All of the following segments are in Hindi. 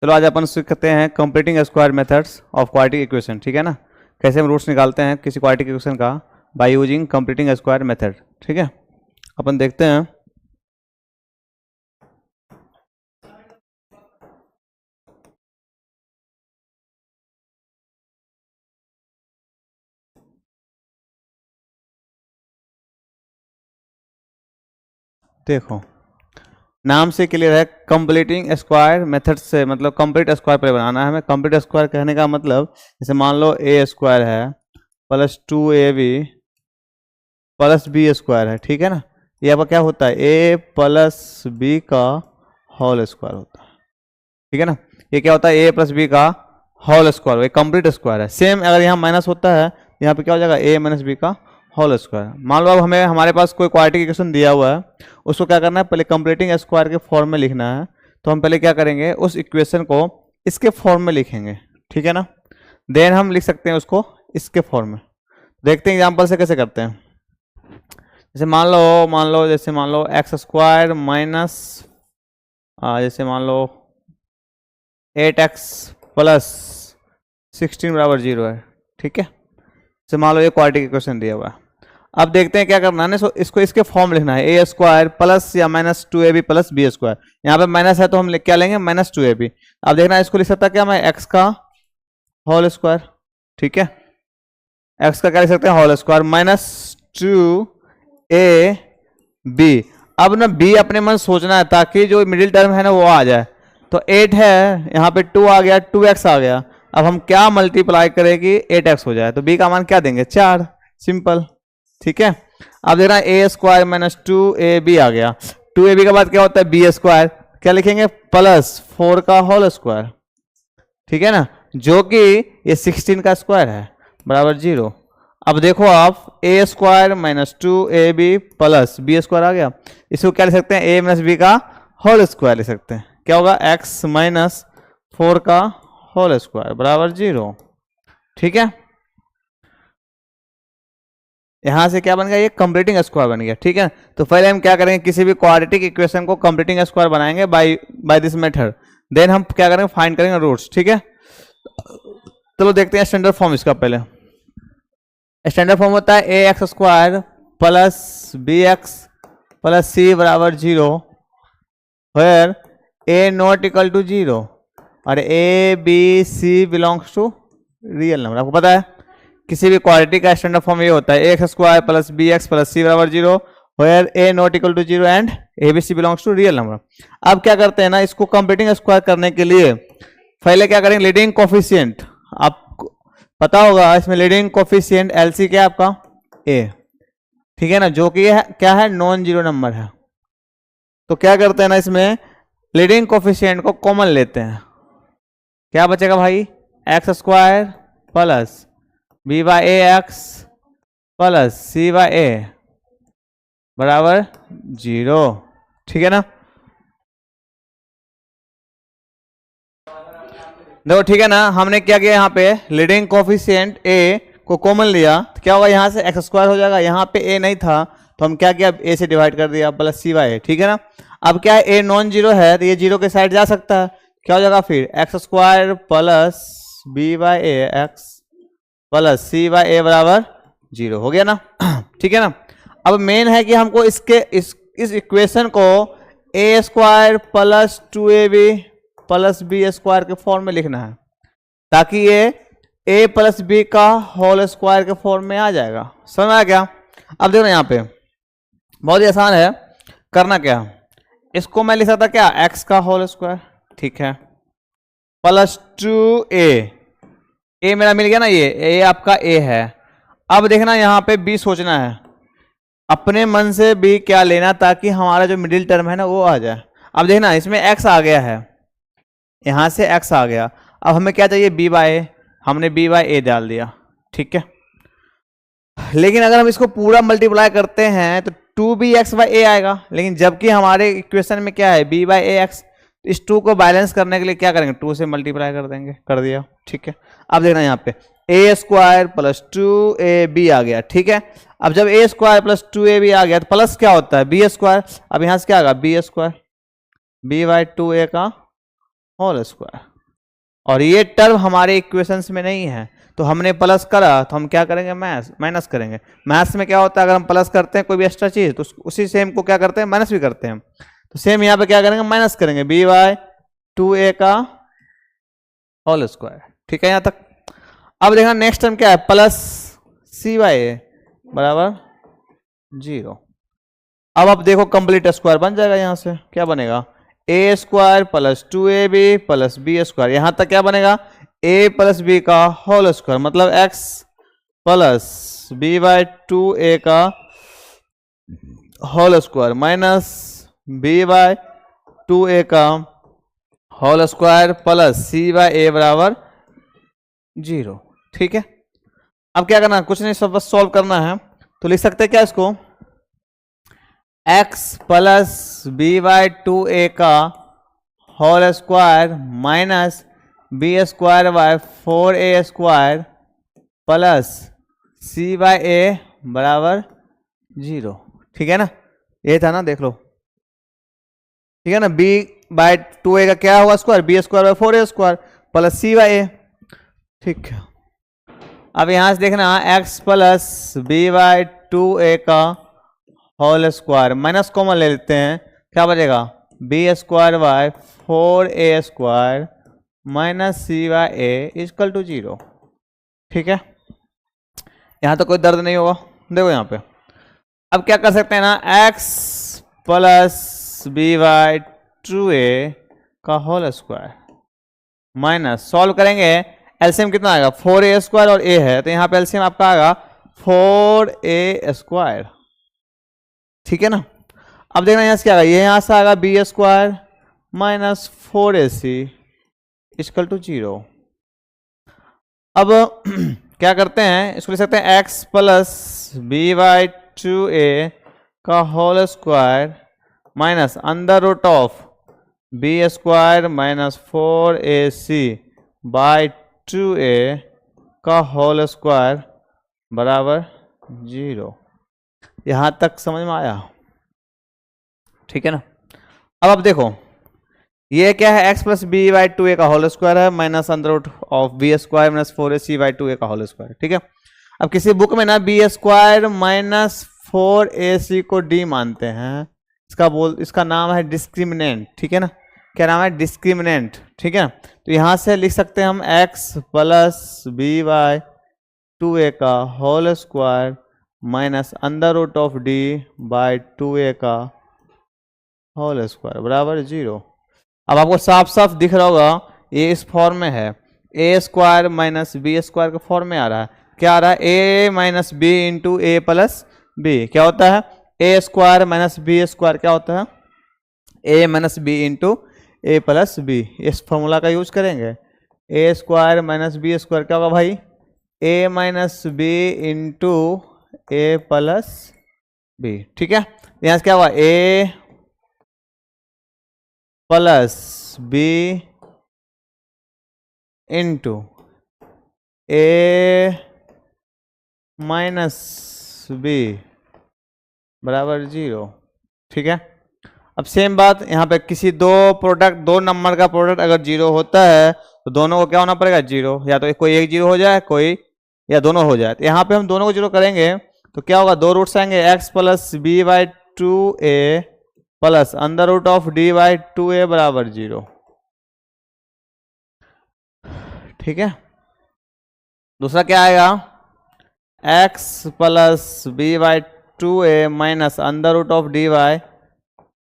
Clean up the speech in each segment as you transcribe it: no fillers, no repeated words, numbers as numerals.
चलो आज अपन सीखते हैं completing square methods of quadratic equation, ठीक है ना। कैसे हम रूट्स निकालते हैं किसी क्वाड्रेटिक इक्वेशन का by using completing square method, ठीक है। अपन देखते हैं। देखो नाम से क्लियर है, कंप्लीटिंग स्क्वायर मेथड से मतलब कंप्लीट स्क्वायर पर बनाना है हमें। कंप्लीट स्क्वायर कहने का मतलब जैसे मान लो ए स्क्वायर है plus 2ab plus B square है, ठीक है ना। ये आपका क्या होता है, ए प्लस बी का होल स्क्वायर होता है, ठीक है ना। ये क्या होता है, ए प्लस बी का होल स्क्वायर, ये कंप्लीट स्क्वायर है। सेम अगर यहाँ माइनस होता है यहाँ पे क्या हो जाएगा, ए माइनस बी का होल स्क्वायर। मान लो अब हमें हमारे पास कोई क्वाड्रेटिक इक्वेशन दिया हुआ है, उसको क्या करना है, पहले कंप्लीटिंग स्क्वायर के फॉर्म में लिखना है। तो हम पहले क्या करेंगे, उस इक्वेशन को इसके फॉर्म में लिखेंगे, ठीक है ना। देन हम लिख सकते हैं उसको इसके फॉर्म में। देखते हैं एग्जाम्पल से कैसे करते हैं। जैसे मान लो एक्स स्क्वायर माइनस जैसे मान लो 8x प्लस 16 बराबर 0 है, ठीक है। जैसे मान लो ये क्वाड्रेटिक इक्वेशन दिया हुआ है। अब देखते हैं क्या करना है, इसको इसके फॉर्म लिखना है, ए स्क्वायर प्लस या minus 2ab plus B square. यहाँ पे माइनस है तो हम क्या लेंगे, माइनस 2ab। अब देखना इसको लिख सकता क्या मैं, एक्स का होल स्क्वायर, ठीक है। एक्स का क्या लिख सकते हैं, होल स्क्वायर माइनस 2ab। अब ना बी अपने मन सोचना है ताकि जो मिडिल टर्म है ना वो आ जाए। तो 8 है, यहाँ पे 2 आ गया, 2x आ गया। अब हम क्या मल्टीप्लाई करें कि 8x हो जाए, तो b का मान क्या देंगे, 4, सिंपल, ठीक है। अब देखना ए स्क्वायर माइनस 2ab आ गया। 2ab के बाद क्या होता है, बी स्क्वायर, क्या लिखेंगे, प्लस 4 का होल स्क्वायर, ठीक है ना, जो कि ये 16 का स्क्वायर है बराबर 0। अब देखो आप A square minus 2ab plus B square आ गया। इसको क्या लिख सकते हैं, ए माइनस बी का होल स्क्वायर लिख सकते हैं। क्या होगा, x माइनस 4 का होल स्क्वायर बराबर 0, ठीक है। यहां से क्या बन गया, ये कंप्लीटिंग स्क्वायर बन गया, ठीक है। तो पहले हम क्या करेंगे, किसी भी क्वाड्रेटिक इक्वेशन को कंप्लीटिंग स्क्वायर बनाएंगे बाय दिस मेथड। देन हम क्या करेंगे, फाइंड करेंगे रूट्स, ठीक है। चलो देखते हैं स्टैंडर्ड फॉर्म इसका। पहले स्टैंडर्ड फॉर्म होता है A X square plus B X plus C बराबर 0 where A not equal to 0 और A B C belongs to real number. आपको पता है किसी भी क्वाड्रेटिक का स्टैंडर्ड फॉर्म ये होता है, A X square plus B X plus C बराबर 0 where A not equal to 0 and A B C belongs to real number. अब क्या करते हैं ना, इसको कंप्लीटिंग स्क्वायर करने के लिए पहले क्या करेंगे, लीडिंग कोफिशिएंट, आपको पता होगा इसमें लीडिंग कोफिशिएंट एलसी क्या है आपका, ए, ठीक है ना, जो कि क्या है, नॉन जीरो नंबर है। तो क्या करते हैं ना, इसमें लीडिंग कोफिशिएंट को कॉमन लेते हैं। क्या बचेगा भाई, X square plus B by A X plus C by A बराबर 0, ठीक है ना। देखो ठीक है ना, हमने क्या किया, यहाँ पे लीडिंग कोफिशिएंट ए को कॉमन लिया तो क्या होगा, यहाँ से एक्स स्क्वायर हो जाएगा। यहाँ पे ए नहीं था तो हम क्या किया, ए से डिवाइड कर दिया प्लस सी बाई ए, ठीक है ना। अब क्या है, ए नॉन जीरो है तो ये जीरो के साइड जा सकता है। क्या हो जाएगा फिर, X square plus B by A X plus C by A बराबर 0 हो गया ना, ठीक है ना। अब मेन है कि हमको इस इक्वेशन को A square plus 2ab plus B square के फॉर्म में लिखना है ताकि ये ए प्लस बी का होल स्क्वायर के फॉर्म में आ जाएगा। समझ आ गया। अब देखो यहाँ पे बहुत ही आसान है, करना क्या, इसको मैं लिख सकता क्या, एक्स का होल स्क्वायर, ठीक है, प्लस 2a, ए मेरा मिल गया ना, ये ए आपका ए है। अब देखना यहाँ पे बी सोचना है, अपने मन से बी क्या लेना ताकि हमारा जो मिडिल टर्म है ना वो आ जाए। अब देखना इसमें एक्स आ गया है, यहां से x आ गया। अब हमें क्या चाहिए, b बाय ए, हमने b बाय ए डाल दिया, ठीक है। लेकिन अगर हम इसको पूरा मल्टीप्लाई करते हैं तो 2bx बाई ए आएगा, लेकिन जबकि हमारे इक्वेशन में क्या है, b बाई ए एक्स। इस 2 को बैलेंस करने के लिए क्या करेंगे, 2 से मल्टीप्लाई कर देंगे, कर दिया, ठीक है। अब देखना यहाँ पे ए स्क्वायर प्लस 2ab आ गया, ठीक है। अब जब ए स्क्वायर प्लस 2ab आ गया तो प्लस क्या होता है, बी स्क्वायर। अब यहाँ से क्या आएगा, b square B by 2a का होल स्क्वायर, और ये टर्म हमारे इक्वेशंस में नहीं है, तो हमने प्लस करा तो हम क्या करेंगे, माइनस करेंगे। मैथ्स में क्या होता है, अगर हम प्लस करते हैं कोई भी एक्स्ट्रा चीज तो उसी सेम को क्या करते हैं, माइनस भी करते हैं। तो सेम यहाँ पे क्या करेंगे, माइनस करेंगे बी वाई 2a का होल स्क्वायर। ठीक है यहाँ तक। अब देखना नेक्स्ट टर्म क्या है, प्लस सी वाई ए बराबर 0। अब आप देखो कंप्लीट स्क्वायर बन जाएगा। यहाँ से क्या बनेगा, A square plus 2ab plus B square. यहां तक क्या बनेगा, a प्लस बी का होल स्क्वायर, मतलब x plus B by 2a का whole square minus B by 2a का whole square plus C by A बराबर 0। ठीक है। अब क्या करना है, कुछ नहीं, सब बस सॉल्व करना है। तो लिख सकते हैं क्या इसको, x plus B by 2a का whole square minus B square by 4a square plus C by A बराबर 0। ठीक है ना, ये था ना, देख लो। ठीक है ना, b बाय 2a का क्या होगा square, B square by 4a square plus C by A. ठीक है। अब यहां से देखना x plus B by 2a का होल स्क्वायर माइनस कॉमन ले लेते हैं, क्या बचेगा, b square by 4a square minus c by a equal to 0। ठीक है, यहां तो कोई दर्द नहीं होगा। देखो यहाँ पे अब क्या कर सकते हैं ना, x plus B by 2a का होल स्क्वायर माइनस, सॉल्व करेंगे, एलसीएम कितना आएगा, 4a स्क्वायर और a है तो यहाँ पे एलसीएम आपका आएगा 4a स्क्वायर। ठीक है ना। अब देखना यहाँ से क्या आएगा, ये यहाँ से आएगा b square minus 4ac equal to 0। अब क्या करते हैं, इसको लिख सकते हैं x plus B by 2a का whole square minus under root of b square minus 4ac by 2a का होल स्क्वायर बराबर 0। यहां तक समझ में आया। ठीक है ना। अब आप देखो ये क्या है, x plus B by 2a का होल स्क्वायर है minus under root of b square minus 4ac by 2a का होल स्क्वायर। ठीक है। अब किसी बुक में ना बी स्क्वायर माइनस 4ac को d मानते हैं, इसका नाम है डिस्क्रिमिनेंट। ठीक है ना, क्या नाम है, डिस्क्रिमिनेंट। ठीक है। तो यहां से लिख सकते हैं हम x plus B by 2a का whole square minus under root of d by 2a का होल स्क्वायर बराबर 0। अब आपको साफ साफ दिख रहा होगा ये इस फॉर्म में है, a square minus B square का फॉर्म में आ रहा है। क्या आ रहा है, ए माइनस बी इंटू ए प्लस बी। क्या होता है, a square minus B square क्या होता है, ए माइनस बी इंटू ए प्लस बी। इस फॉर्मूला का यूज करेंगे, ए स्क्वायर माइनस बी स्क्वायर क्या होगा भाई, ए माइनस बी इंटू ए प्लस बी। ठीक है। यहाँ से क्या हुआ, ए प्लस बी इंटू ए माइनस बी बराबर 0। ठीक है। अब सेम बात यहाँ पे, किसी दो नंबर का प्रोडक्ट अगर 0 होता है तो दोनों को क्या होना पड़ेगा, 0, या तो कोई एक 0 हो जाए, कोई या दोनों हो जाए। तो यहाँ पे हम दोनों को 0 करेंगे तो क्या होगा, दो रूट्स आएंगे, x plus B by 2a plus under root of d by 2a बराबर 0। ठीक है। दूसरा क्या आएगा, x plus B by 2a minus under root of d by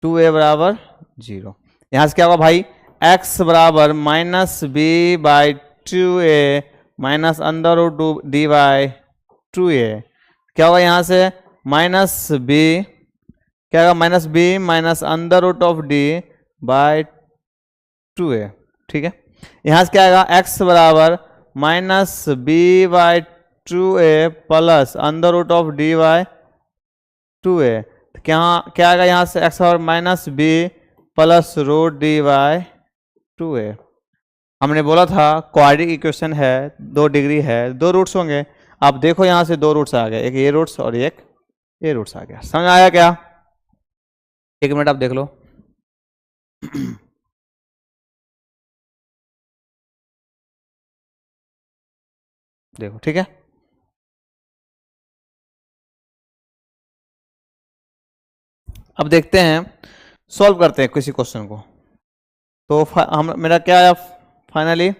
2a बराबर 0। यहां से क्या होगा भाई, x बराबर minus B by 2a minus under root d by 2a। क्या होगा यहाँ से, माइनस बी, क्या होगा, minus B minus under root of d by 2a। ठीक है। यहाँ से क्या आएगा, x बराबर minus B by 2a plus under root of d by 2a। क्या आएगा यहाँ से, x बराबर minus b plus root d by 2a। हमने बोला था क्वाड्रेटिक इक्वेशन है, 2 डिग्री है, 2 रूट्स होंगे। आप देखो यहाँ से 2 रूट्स आ गए, एक ये रूट्स और एक ये रूट्स आ गया। समझ आया क्या, एक मिनट आप देख लो। देखो ठीक है। अब देखते हैं, सॉल्व करते हैं किसी क्वेश्चन को। तो हम मेरा क्या आया finally,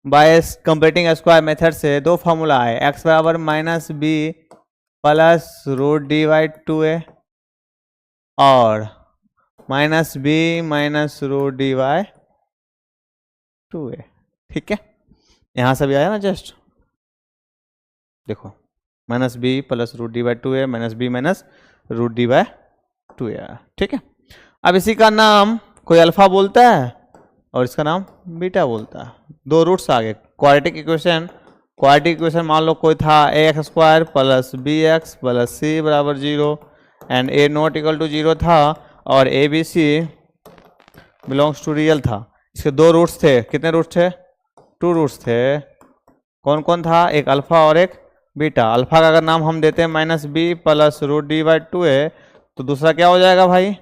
by completing square method से दो फार्मूला आए, एक्स बराबर minus b plus root d by 2a और minus B minus root d by 2a। ठीक है, यहाँ से भी आया ना जस्ट, देखो minus b plus root d by 2a minus B minus root d by 2a। ठीक है, अब इसी का नाम कोई अल्फा बोलता है और इसका नाम बीटा बोलता है। दो रूट्स आ गए। क्वाड्रेटिक इक्वेशन मान लो कोई था A X square plus B X plus C बराबर 0 and A not equal to 0 था और A B C belongs to real था। इसके दो रूट्स थे, कितने रूट्स थे? 2 रूट्स थे। कौन कौन था? एक अल्फा और एक बीटा। अल्फा का अगर नाम हम देते हैं minus b plus root d by 2a तो दूसरा क्या हो जाएगा भाई?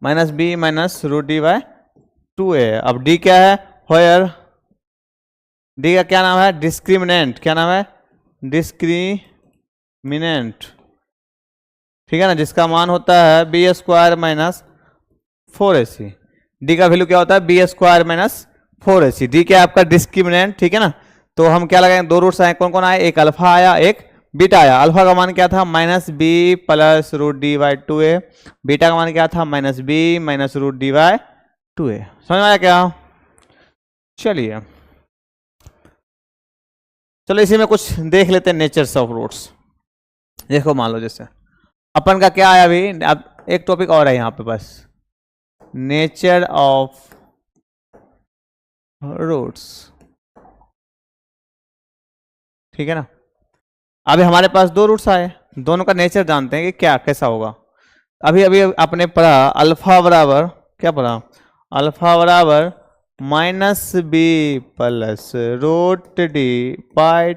Minus B minus root d by 2a। अब डी क्या है? होयर। डी का क्या नाम है? डिस्क्रिमिनेंट। क्या नाम है? डिस्क्रिमिनेंट। ठीक है ना, जिसका मान होता है b square minus 4ac। D का वैल्यू क्या होता है? B square minus 4ac। D क्या है? आपका डिस्क्रिमिनेंट। ठीक है ना, तो हम क्या लगाएंगे? दो रूट्स आए, कौन कौन आए? एक अल्फा आया एक बीटा आया। अल्फा का मान क्या था? Minus b plus root d by 2a। Beta का मान क्या था? Minus B minus root d by 2a। समझ में आया क्या? चलिए चलो इसी में कुछ देख लेते हैं नेचर्स ऑफ रूट्स। देखो मान लो जैसे अपन का क्या आया अभी, अब एक टॉपिक और है यहाँ पे बस, नेचर ऑफ रूट्स। ठीक है ना, अभी हमारे पास दो रूट्स आए, दोनों का नेचर जानते हैं कि क्या कैसा होगा। अभी अभी आपने पढ़ा अल्फा बराबर, क्या पढ़ा? अल्फा बराबर minus b plus root d by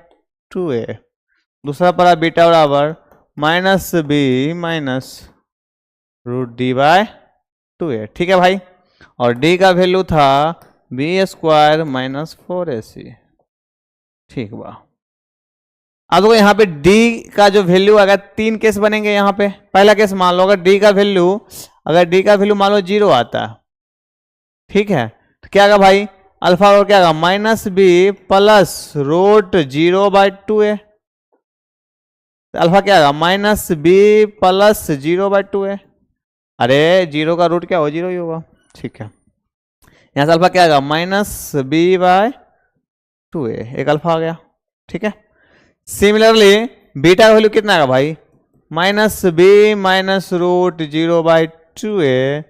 2a। दूसरा पढ़ा बीटा बराबर minus B minus root d by 2a। ठीक है भाई, और डी का वैल्यू था बी स्क्वायर माइनस 4ac। ठीक बा। अब देखो यहाँ पे d का जो वैल्यू, अगर 3 केस बनेंगे यहाँ पे। पहला केस मान लो अगर d का वैल्यू मान लो 0 आता है, ठीक है, तो क्या आएगा भाई? अल्फा और क्या आएगा? Minus b plus root 0 by 2a। Alpha क्या आएगा? Minus b plus 0 by 2a। अरे 0 का रूट क्या हो? 0 ही होगा। ठीक है, यहाँ से अल्फा क्या आएगा? Minus B by 2a। एक अल्फा आ गया। ठीक है, सिमिलरली बीटा का वैल्यू कितना आएगा भाई? Minus B minus root 0 by 2a।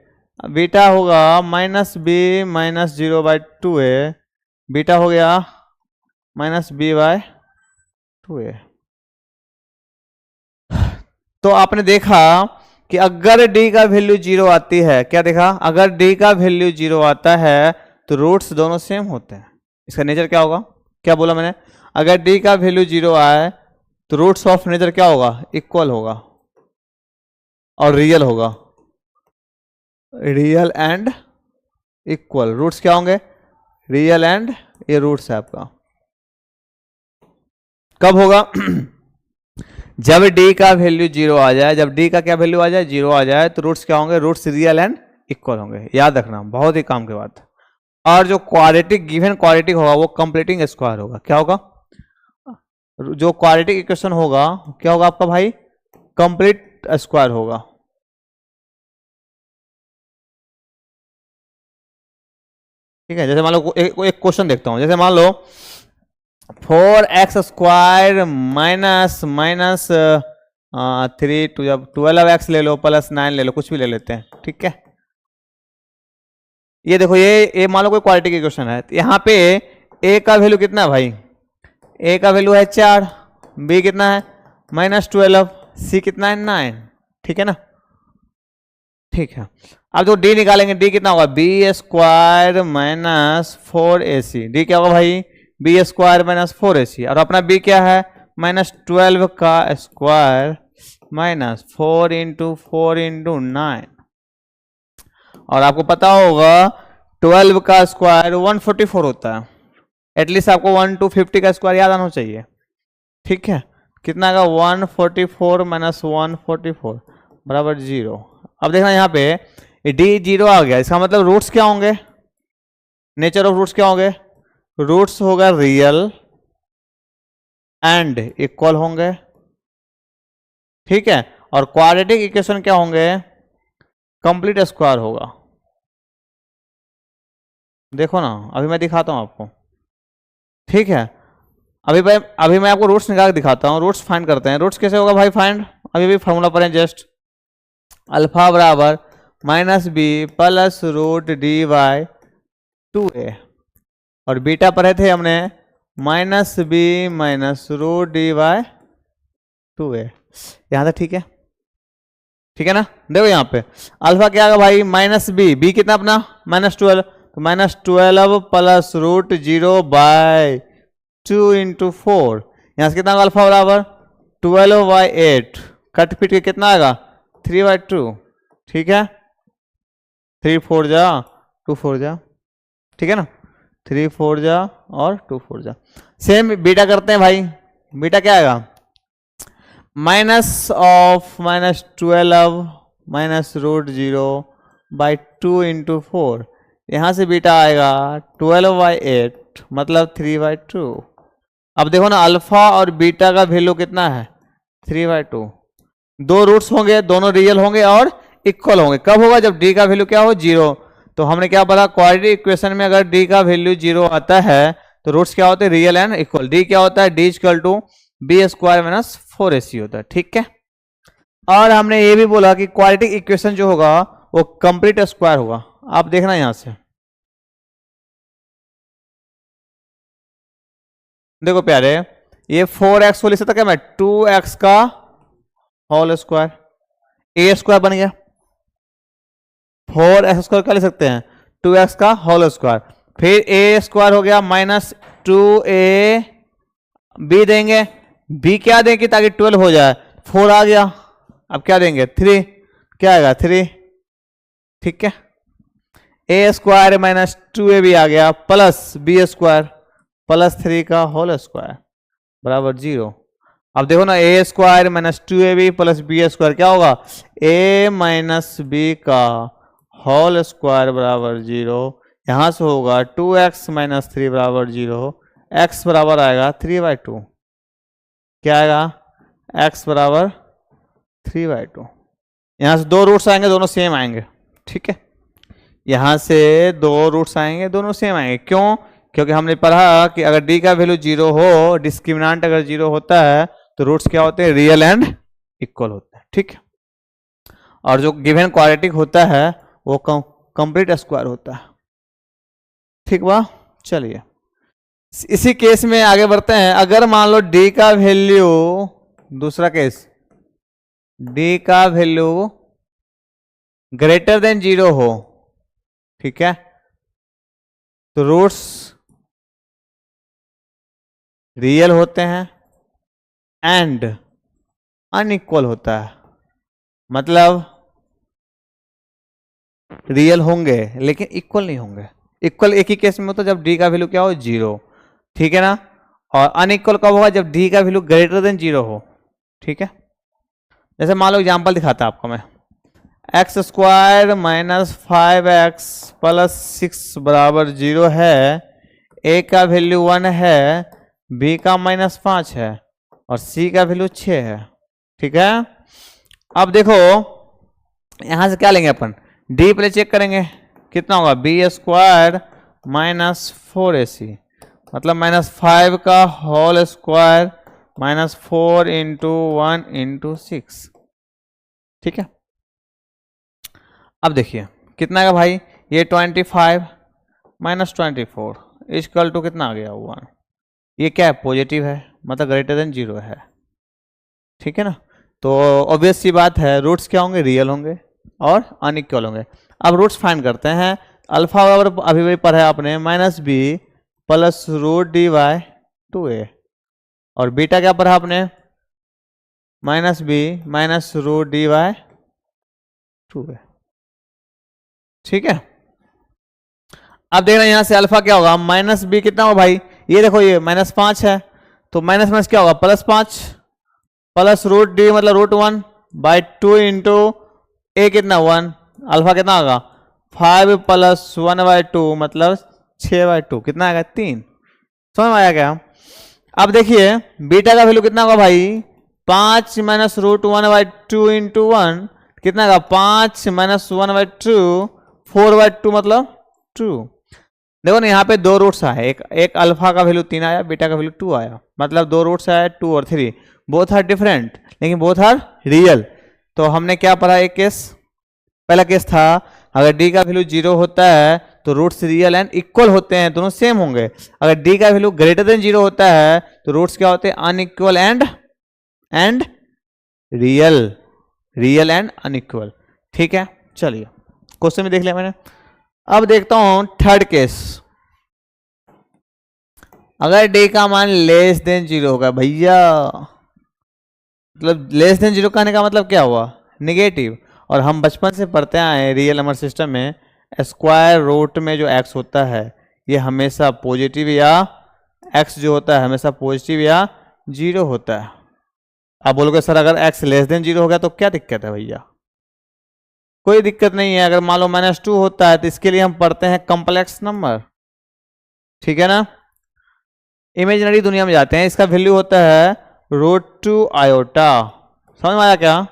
Beta होगा minus B minus 0 by 2a। Beta हो गया माइनस बी बाई 2a। तो आपने देखा कि अगर d का वैल्यू 0 आती है, क्या देखा? अगर d का वैल्यू 0 आता है तो रूट्स दोनों सेम होते हैं। इसका नेचर क्या होगा? क्या बोला मैंने? अगर d का वैल्यू 0 आए तो रूट्स ऑफ नेचर क्या होगा? इक्वल होगा और रियल होगा। Real and equal. रूट्स क्या होंगे? रियल एंड, ये रूट्स है आपका। कब होगा? जब d का वैल्यू 0 आ जाए। जब d का क्या वैल्यू आ जाए? 0 आ जाए तो रूट्स क्या होंगे? रूट्स रियल एंड इक्वल होंगे। याद रखना, बहुत ही काम की बात। और जो क्वाड्रेटिक, गिवन क्वाड्रेटिक होगा वो कंप्लीटिंग स्क्वायर होगा। क्या होगा? जो क्वाड्रेटिक इक्वेशन होगा क्या होगा आपका भाई? कंप्लीट स्क्वायर होगा। ठीक है, जैसे मान लो एक क्वेश्चन देखता हूं। जैसे मान लो 4x स्क्वायर माइनस 3 टू, जब 12x ले लो प्लस 9 ले लो, कुछ भी ले लेते हैं। ठीक है, ये देखो ये मान लो कोई क्वाड्रेटिक इक्वेशन है। यहाँ पे a का वैल्यू कितना है भाई? a का वैल्यू है 4, b कितना है? -12, c कितना है? 9। ठीक है ना, ठीक है। अब जो d निकालेंगे, d कितना होगा? B square minus 4ac। D क्या होगा भाई? B square minus 4ac। और अपना b क्या है? -12 का स्क्वायर माइनस 4 इंटू 4 इंटू 9। और आपको पता होगा 12 का स्क्वायर 144 होता है। एटलीस्ट आपको 1 to 50 का स्क्वायर याद आना चाहिए। ठीक है, कितना आएगा 144 माइनस 144 बराबर 0। अब देखना यहाँ पे डी 0 आ गया, इसका मतलब रूट्स क्या होंगे, नेचर ऑफ रूट्स क्या होंगे, रूट्स होगा रियल एंड इक्वल होंगे। ठीक है, और क्वाड्रेटिक इक्वेशन क्या होंगे, कंप्लीट स्क्वायर होगा। देखो ना, अभी मैं दिखाता हूं आपको। ठीक है, अभी मैं आपको रूट्स निकाल के दिखाता हूं। रूट्स फाइंड करते हैं। रूट्स कैसे होगा भाई फाइंड, अभी भी फॉर्मूला पढ़ें जस्ट, अल्फा बराबर minus b plus root d by 2a, और बीटा पढ़े थे हमने minus B minus root d by 2a। यहां तक ठीक है, ठीक है ना। देखो यहाँ पे अल्फा क्या आएगा भाई, माइनस बी कितना अपना -12, तो -12 प्लस रूट 0/2 इंटू 4, यहाँ से कितना होगा अल्फा बराबर 12/8, कट पीट के कितना आएगा 3/2। ठीक है, 3 4 जा 2 4 जा, ठीक है ना, 3 4 जा और 2 4 जा। सेम बीटा करते हैं भाई, बीटा क्या आएगा minus of -12 minus root 0/2 into 4, यहाँ से बीटा आएगा 12/8 मतलब 3/2। अब देखो ना अल्फा और बीटा का वैल्यू कितना है 3/2। दो रूट्स होंगे, दोनों रियल होंगे और इक्वल होंगे। कब होगा, जब डी का वैल्यू क्या हो 0। तो हमने क्या पढ़ा, क्वाड्रेटिक इक्वेशन में अगर डी का वैल्यू 0 आता है तो रूट्स क्या होते हैं रियल एंड इक्वल। डी क्या होता है, D equal to B square minus 4ac होता है। ठीक है, और हमने ये भी बोला कि क्वाड्रेटिक इक्वेशन जो होगा वो कंप्लीट स्क्वायर होगा। आप देखना यहां से, देखो प्यारे, ये 4x को लिख सकता क्या मैं 2x का होल स्क्वायर, ए स्क्वायर बन गया। 4x स्क्वायर क्या लिख सकते हैं 2x का होल स्क्वायर, फिर ए स्क्वायर हो गया माइनस 2a, बी देंगे, बी क्या देंगे ताकि 12 हो जाए, 4 आ गया, अब क्या देंगे 3, क्या आएगा 3। ठीक है, ए स्क्वायर माइनस 2ab आ गया प्लस बी स्क्वायर प्लस 3 का होल स्क्वायर बराबर 0। अब देखो ना A square minus 2ab plus B square क्या होगा, ए माइनस बी का होल स्क्वायर बराबर 0। यहां से होगा 2x माइनस 3 बराबर 0, x बराबर आएगा 3/2। क्या आएगा, x बराबर 3/2। यहां से दो रूट्स आएंगे, दोनों सेम आएंगे। ठीक है, यहां से दो रूट्स आएंगे, दोनों सेम आएंगे। क्यों, क्योंकि हमने पढ़ा कि अगर d का वैल्यू 0 हो, डिस्क्रिमिनेंट अगर 0 होता है तो रूट्स क्या होते हैं रियल एंड इक्वल होते हैं। ठीक है, और जो गिवन क्वाड्रेटिक होता है वो कंप्लीट स्क्वायर होता है। ठीक बा, चलिए इसी केस में आगे बढ़ते हैं। अगर मान लो d का वैल्यू, दूसरा केस, d का वैल्यू ग्रेटर देन 0 हो, ठीक है, तो रूट्स रियल होते हैं एंड अनइक्वल होता है। मतलब रियल होंगे लेकिन इक्वल नहीं होंगे। इक्वल एक ही केस में होता है जब डी का वैल्यू क्या हो 0, ठीक है ना, और अनइक्वल कब होगा, जब डी का वैल्यू ग्रेटर देन 0 हो। ठीक है, जैसे मान लो एग्जांपल दिखाता आपको मैं, x square minus 5x plus 6 बराबर 0 है, ए का वैल्यू 1 है, बी का -5 है और सी का वैल्यू 6 है। ठीक है, अब देखो यहां से क्या लेंगे अपन, डी पहले चेक करेंगे कितना होगा, बी स्क्वायर माइनस 4ac मतलब -5 का होल स्क्वायर -4 इंटू 1 इंटू 6। ठीक है, अब देखिए कितना है भाई, ये 25 माइनस 24 इक्वल टू कितना आ गया 1। ये क्या है, पॉजिटिव है, मतलब ग्रेटर देन 0 है। ठीक है ना, तो ऑब्वियस सी बात है रूट्स क्या होंगे, रियल होंगे और अनइक्वल होंगे। अब रूट्स फाइंड करते हैं। अल्फा बराबर अभी भी पढ़ा है आपने -b plus root dy 2a, और बीटा क्या पढ़ा आपने -b minus root dy 2a। ठीक है, अब देखना यहां से अल्फा क्या होगा, -b कितना हो भाई, ये देखो ये -5 है, तो माइनस माइनस क्या होगा, +5 प्लस रूट डी मतलब √1/2 इंटू ए कितना 1, अल्फा कितना होगा 5 + 1/2 मतलब 6/2 कितना आएगा 3। समझ में आया क्या? अब देखिए बीटा का वैल्यू कितना होगा भाई 5 - √1/2 इंटू 1 कितना आएगा 5 - 1/2 4/2 मतलब 2। देखो ना यहाँ पे दो रूट्स आए, एक अल्फा का वैल्यू 3 आया, बीटा का वैल्यू 2 आया, मतलब दो रूट्स आए 2 और 3, बोथ आर डिफरेंट लेकिन बोथ आर रियल। तो हमने क्या पढ़ा, एक केस, पहला केस था अगर डी का वैल्यू 0 होता है तो रूट्स रियल एंड इक्वल होते हैं, दोनों सेम होंगे। अगर डी का वैल्यू ग्रेटर देन 0 होता है तो रूट्स क्या होते हैं unequal and real and unequal. ठीक है, चलिए क्वेश्चन में देख लिया मैंने। अब देखता हूं थर्ड केस, अगर डी का मान लेस देन 0 होगा भैया, मतलब लेस देन 0 कहने का मतलब क्या हुआ नेगेटिव, और हम बचपन से पढ़ते आए रियल नंबर सिस्टम में स्क्वायर रूट में जो x होता है ये हमेशा पॉजिटिव या x जो होता है हमेशा पॉजिटिव या 0 होता है। आप बोलोगे सर अगर x लेस देन 0 हो गया तो क्या दिक्कत है भैया, कोई दिक्कत नहीं है। अगर मान लो -2 होता है तो इसके लिए हम पढ़ते हैं कॉम्प्लेक्स नंबर, ठीक है ना, इमेजिनरी दुनिया में जाते हैं, इसका वैल्यू होता है √2 आयोटा। समझ में आया क्या?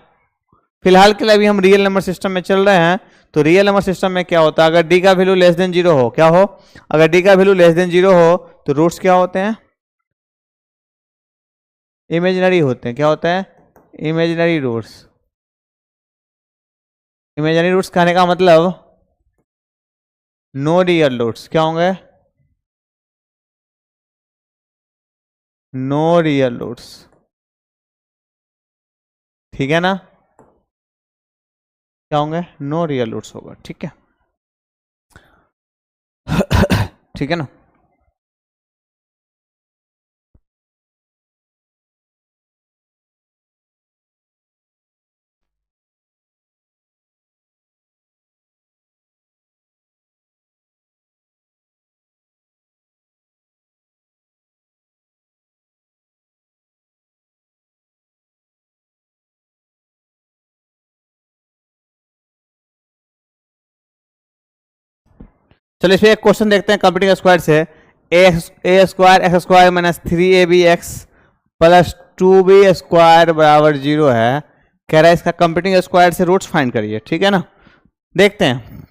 फिलहाल के लिए अभी हम रियल नंबर सिस्टम में चल रहे हैं, तो रियल नंबर सिस्टम में क्या होता है अगर डी का वैल्यू लेस देन 0 हो, क्या हो, अगर डी का वैल्यू लेस देन 0 हो तो रूट्स क्या होते हैं इमेजिनरी होते हैं। क्या होता है इमेजिनरी रूट्स। इमेजिनरी रूट्स कहने का मतलब नो रियल रूट्स, क्या होंगे नो रियल रूट्स, ठीक है ना, क्या होंगे नो रियल रूट्स होगा। ठीक है ठीक है ना। चलिए इसमें एक क्वेश्चन देखते हैं कंप्यूटिंग स्क्वायर से। ए square x square -3ab(x) + 2b² बराबर 0 है, कह रहा है इसका कंप्यूटिंग स्क्वायर से रूट्स फाइंड करिए। ठीक है ना, देखते हैं।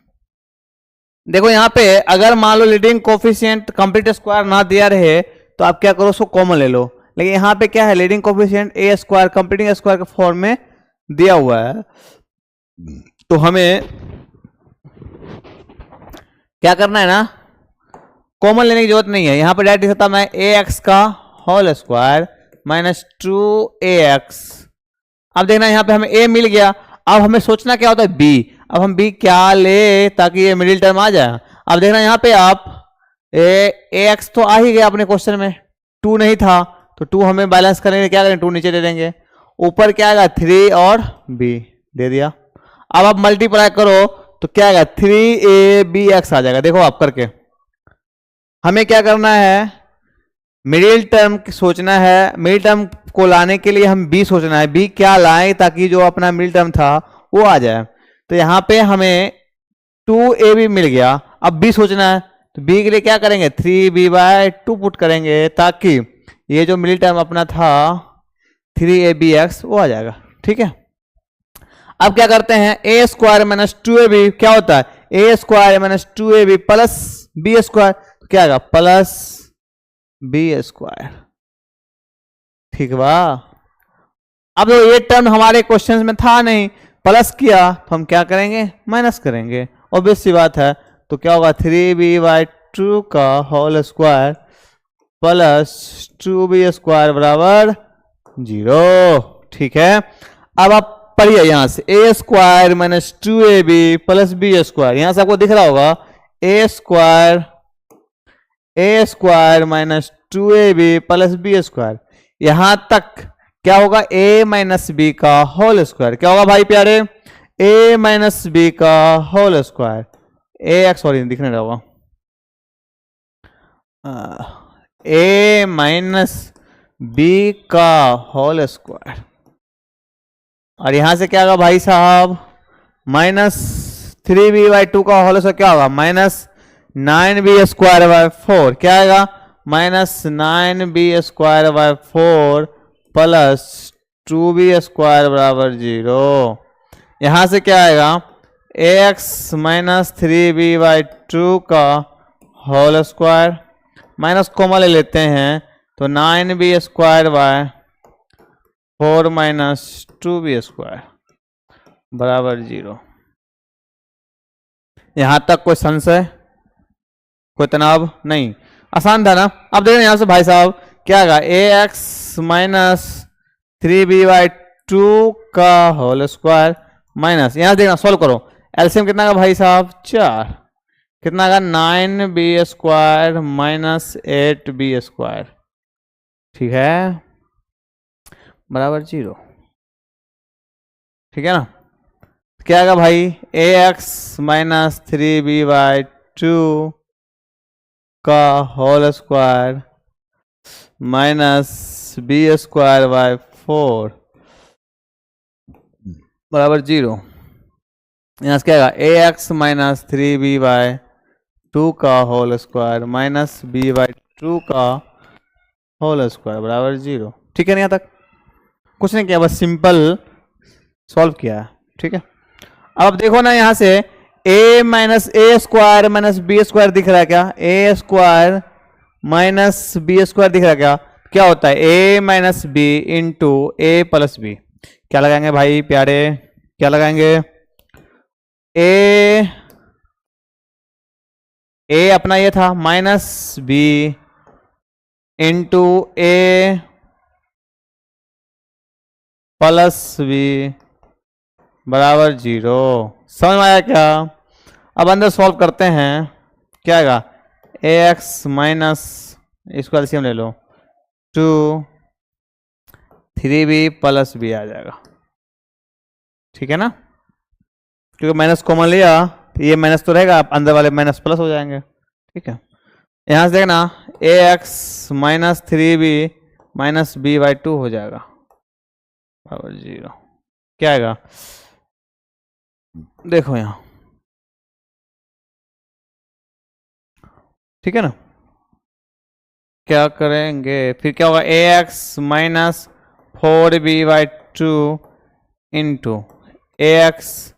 देखो यहाँ पे अगर मान लो लीडिंग कोफिशिएंट कंप्लीट स्क्वायर ना दिया रहे तो आप क्या करो उसको कॉमन ले लो, लेकिन यहाँ पे क्या है leading coefficient a² completing square के फॉर्म में दिया हुआ है, तो हमें क्या करना है ना कॉमन लेने की जरूरत नहीं है। यहाँ पे डायरेक्ट लिख सकता मैं ax का होल स्क्वायर -2ax। अब देखना यहाँ पे हमें a मिल गया, अब हमें सोचना क्या होता है b, अब हम b क्या ले ताकि ये मिडिल टर्म आ जाए। अब देखना यहाँ पे आप ax तो आ ही गया अपने क्वेश्चन में, 2 नहीं था तो 2 हमें बैलेंस करेंगे, क्या करेंगे 2 नीचे दे देंगे, ऊपर क्या आएगा 3 और b दे दिया। अब आप मल्टीप्लाई करो तो क्या आएगा 3abx आ जाएगा। देखो आप करके हमें क्या करना है मिडिल टर्म सोचना है, मिडिल टर्म को लाने के लिए हम b सोचना है, b क्या लाएं ताकि जो अपना मिडिल टर्म था वो आ जाए। तो यहाँ पे हमें 2ab मिल गया, अब b सोचना है तो b के लिए क्या करेंगे 3b/2 पुट करेंगे ताकि ये जो मिडिल टर्म अपना था 3abx वो आ जाएगा। ठीक है, अब क्या करते हैं a² - 2ab क्या होता है a² - 2ab प्लस b², तो क्या आएगा +b²। ठीक बा, अब ये टर्म हमारे क्वेश्चंस में था नहीं, प्लस किया तो हम क्या करेंगे माइनस करेंगे, ऑब्वियस सी बात है। तो क्या होगा 3b/2 का होल स्क्वायर प्लस 2b² बराबर 0। ठीक है, अब आप पढ़िए यहां से a² - 2ab प्लस b², यहां से आपको दिख रहा होगा a² - 2ab प्लस b², यहां तक क्या होगा a - b का होल स्क्वायर, क्या होगा भाई प्यारे a - b का होल स्क्वायर, ax सॉरी दिखने रहा होगा ए माइनस बी का होल स्क्वायर, और यहां से क्या होगा भाई साहब, -3b/2 का होल स्क्वायर क्या होगा, -9b² / 4 क्या आएगा, -9b² / 4 प्लस 2b² = 0। यहां से क्या आएगा, ax -3b/2 का होल स्क्वायर, माइनस कॉमन ले लेते हैं तो 9b² / 4 - 2b² = 0। यहां तक कोई संशय, कोई तनाव नहीं, आसान था ना। अब देखो यहां से भाई साहब क्या आएगा, ax -3b/2 का होल स्क्वायर माइनस, यहां से देखना सॉल्व करो, एलसीएम कितना का भाई साहब 4, कितना का 9b² - 8b², ठीक है, बराबर 0, ठीक है ना। क्या आएगा भाई, ax -3b/2 का होल स्क्वायर माइनस b² / 4 बराबर 0। यहाँ से क्या आएगा, ax -3b/2 का होल स्क्वायर माइनस b/2 का होल स्क्वायर बराबर 0, ठीक है ना। यहाँ तक कुछ नहीं किया, बस सिंपल सॉल्व किया है, ठीक है। अब देखो ना यहाँ से a - a² - b² दिख रहा है क्या, a² - b² दिख रहा है क्या, क्या होता है a - b into a + b, क्या लगाएंगे भाई प्यारे, क्या लगाएंगे, a अपना ये था -b इंटू a + b बराबर 0। समझ में आया क्या। अब अंदर सॉल्व करते हैं, क्या आएगा, ax माइनस इसको एलसीएम ले लो 2 3b + b आ जाएगा, ठीक है ना, क्योंकि माइनस कॉमन लिया तो ये माइनस तो रहेगा, अंदर वाले माइनस प्लस हो जाएंगे, ठीक है। यहां से देखना ax -3b - b/2 हो जाएगा बराबर 0, क्या आएगा, देखो यहां, ठीक है ना। क्या करेंगे फिर, क्या होगा, ax -4b/2 into ax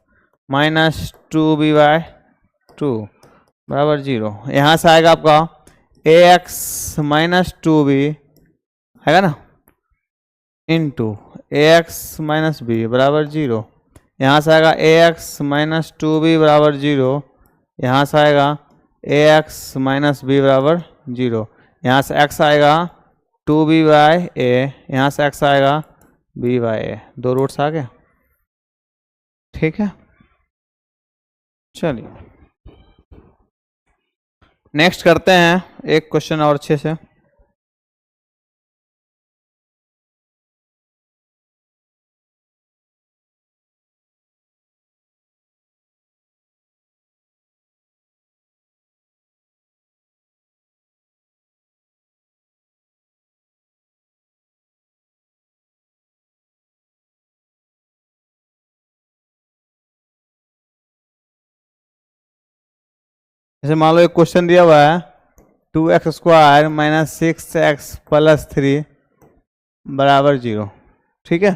-2b/2 बराबर 0। यहाँ से आएगा आपका ax -2b आएगा ना इंटू ax -b बराबर 0। यहाँ से आएगा ax -2b बराबर 0, यहाँ से आएगा ax -b बराबर 0, यहाँ से x आएगा 2b/a, यहाँ से x आएगा b/a, दो रूट्स आ गए, ठीक है। चलिए नेक्स्ट करते हैं एक क्वेश्चन और अच्छे से। जैसे मान लो एक क्वेश्चन दिया हुआ है 2x² - 6x + 3 बराबर 0, ठीक है।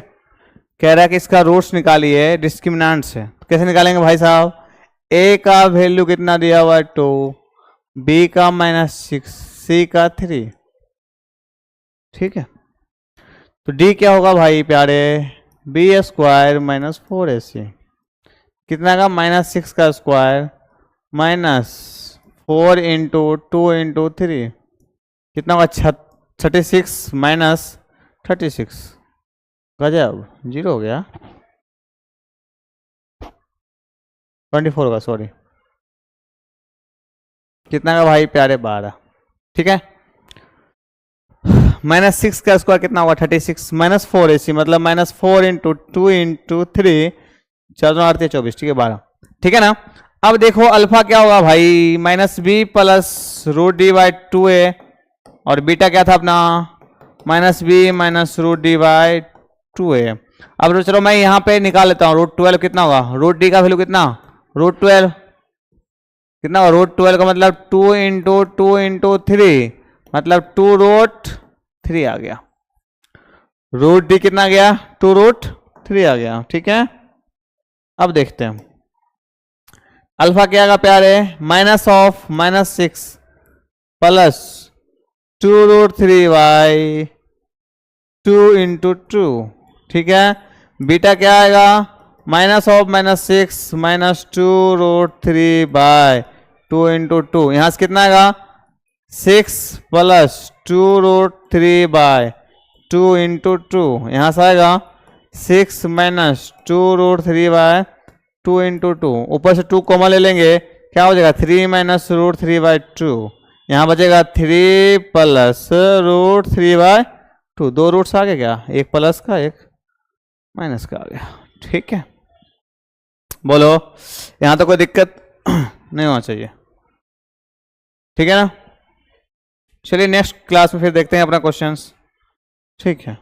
कह रहा है कि इसका रूट्स निकालिए डिस्क्रिमिनेंट से, तो कैसे निकालेंगे भाई साहब, a का वैल्यू कितना दिया हुआ है 2, b का -6, c का 3, ठीक है। तो d क्या होगा भाई प्यारे, b² - 4ac, कितना का -6 का स्क्वायर -4 × 2 × 3, कितना होगा 36 - 36, गजब 0 हो गया, 24 का सॉरी, कितना का भाई प्यारे 12, ठीक है। -6 का स्क्वायर कितना होगा 36 -4ac मतलब -4 × 2 × 3, 4 8 24, ठीक है 12, ठीक है ना। अब देखो अल्फा क्या होगा भाई, -b + √d/2a और बीटा क्या था अपना -b-√d/2a। अब चलो मैं यहाँ पे निकाल लेता हूँ √12 कितना होगा, √d का वैल्यू कितना, √12 कितना होगा, √12 का मतलब 2 × 2 × 3 मतलब 2√3 आ गया। √d कितना गया, 2√3 आ गया। ठीक है, अब देखते हैं अल्फा क्या आएगा प्यारे, -6 प्लस 2√3/2 × 2। ठीक है, बीटा क्या आएगा, -6 -2√3/2 × 2। यहां से कितना आएगा, 6 प्लस 2√3/2 × 2। यहां से आएगा 6 - 2√3/2 × 2। ऊपर से 2 कॉमन ले लेंगे, क्या हो जाएगा 3 - √3/2। यहाँ बचेगा 3 प्लस √3/2। 2 रूट्स आ गए क्या, एक प्लस का एक माइनस का आ गया। ठीक है, बोलो यहाँ तो कोई दिक्कत नहीं होना चाहिए। ठीक है ना, चलिए नेक्स्ट क्लास में फिर देखते हैं अपना क्वेश्चंस। ठीक है।